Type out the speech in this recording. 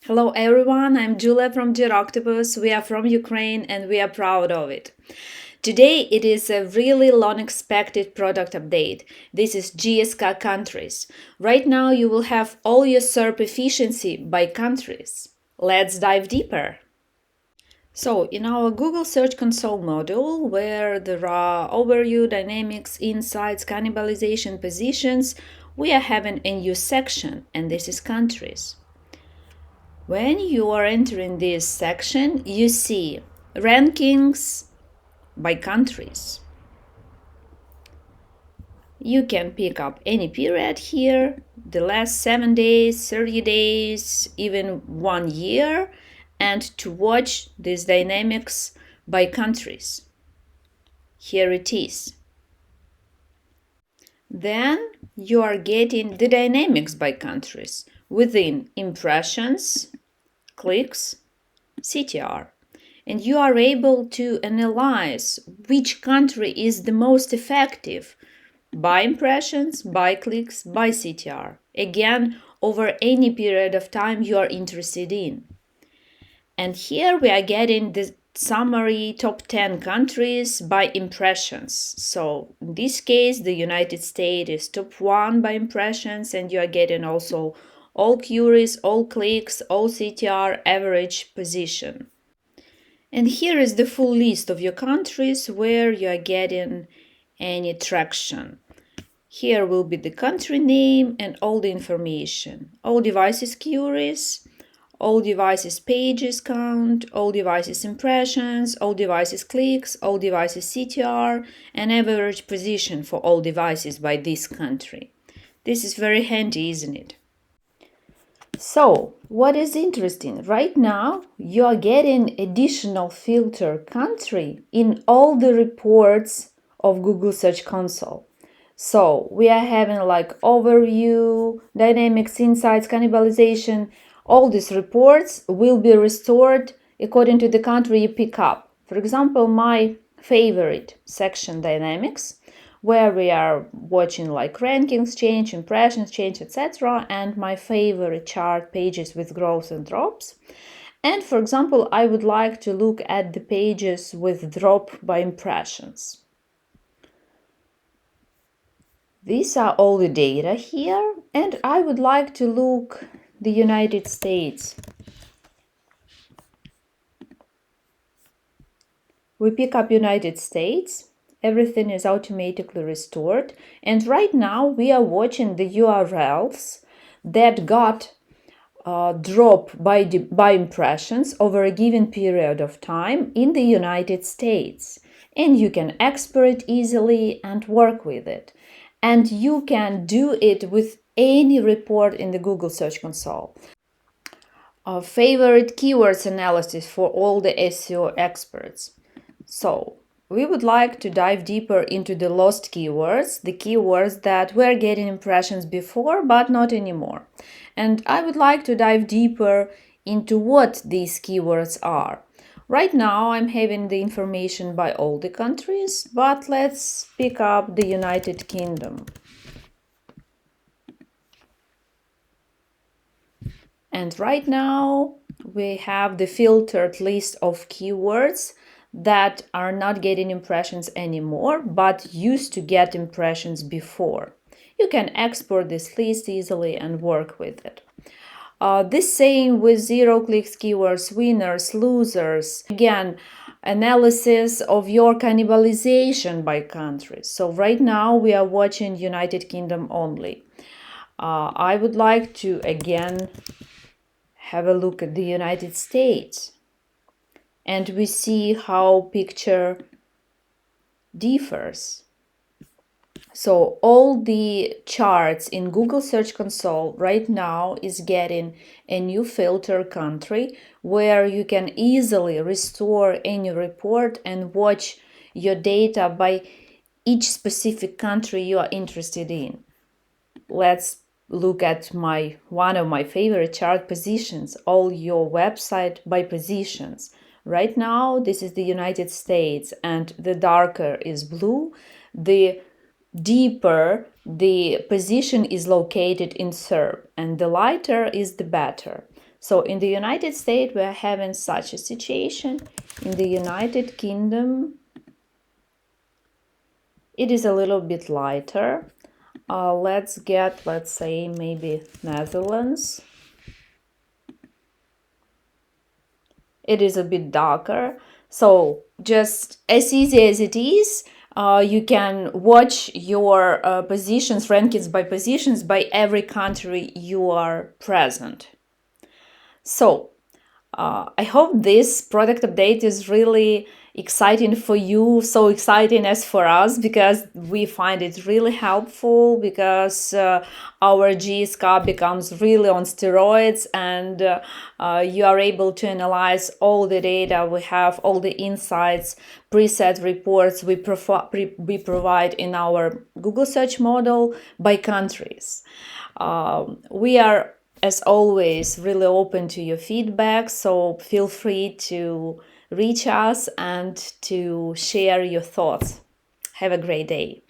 Hello everyone, I'm Julia from JetOctopus. We are from Ukraine and we are proud of it. Today it is a really long expected product update. This is GSK countries. Right now you will have all your SERP efficiency by countries. Let's dive deeper. So, in our Google Search Console module, where there are overview, dynamics, insights, cannibalization, positions, we are having a new section, and this is countries. When you are entering this section, you see rankings by countries. You can pick up any period here, the last 7 days, 30 days, even 1 year, and to watch these dynamics by countries. Here it is. Then you are getting the dynamics by countries within impressions, clicks, CTR. And you are able to analyze which country is the most effective by impressions, by clicks, by CTR. Again, over any period of time you are interested in. And here we are getting the summary top 10 countries by impressions. So in this case, the United States is top 1 by impressions, and you are getting also all queries, all clicks, all CTR, average position. And here is the full list of your countries where you are getting any traction. Here will be the country name and all the information. All devices queries, all devices pages count, all devices impressions, all devices clicks, all devices CTR, and average position for all devices by this country. This is very handy, isn't it? So, what is interesting? Right now, you are getting additional filter country in all the reports of Google Search Console. So, we are having like overview, dynamics, insights, cannibalization. All these reports will be restored according to the country you pick up. For example, my favorite section, dynamics, where we are watching like rankings change, impressions change, etc. And my favorite chart, pages with growth and drops. And for example, I would like to look at the pages with drop by impressions. These are all the data here, and I would like to look the United States. We pick up United States. Everything is automatically restored. And right now we are watching the URLs that got dropped by impressions over a given period of time in the United States. And you can export it easily and work with it. And you can do it with any report in the Google Search Console. Favorite keywords analysis for all the SEO experts. So, we would like to dive deeper into the lost keywords, the keywords that were getting impressions before but not anymore. And I would like to dive deeper into what these keywords are. Right now I'm having the information by all the countries, but let's pick up the United Kingdom. And right now we have the filtered list of keywords that are not getting impressions anymore, but used to get impressions before. You can export this list easily and work with it. This same with zero clicks keywords, winners, losers. Again, analysis of your cannibalization by countries. So right now we are watching United Kingdom only. I would like to again have a look at the United States. And we see how picture differs. So all the charts in Google Search Console right now is getting a new filter country where you can easily restore any report and watch your data by each specific country you are interested in. Let's look at one of my favorite chart positions, all your website by positions. Right now, this is the United States, and the darker is blue. The deeper the position is located in SERP, and the lighter is the better. So in the United States, we're having such a situation. In the United Kingdom, it is a little bit lighter. Let's say, maybe Netherlands. It is a bit darker. So just as easy as it is, you can watch your positions, rankings by positions by every country you are present. So I hope this product update is really exciting for you, so exciting as for us, because we find it really helpful, because our GSCAR becomes really on steroids, and you are able to analyze all the data we have, all the insights, preset reports we provide in our Google search model by countries. We are, as always, really open to your feedback, so feel free to reach us and to share your thoughts. Have a great day.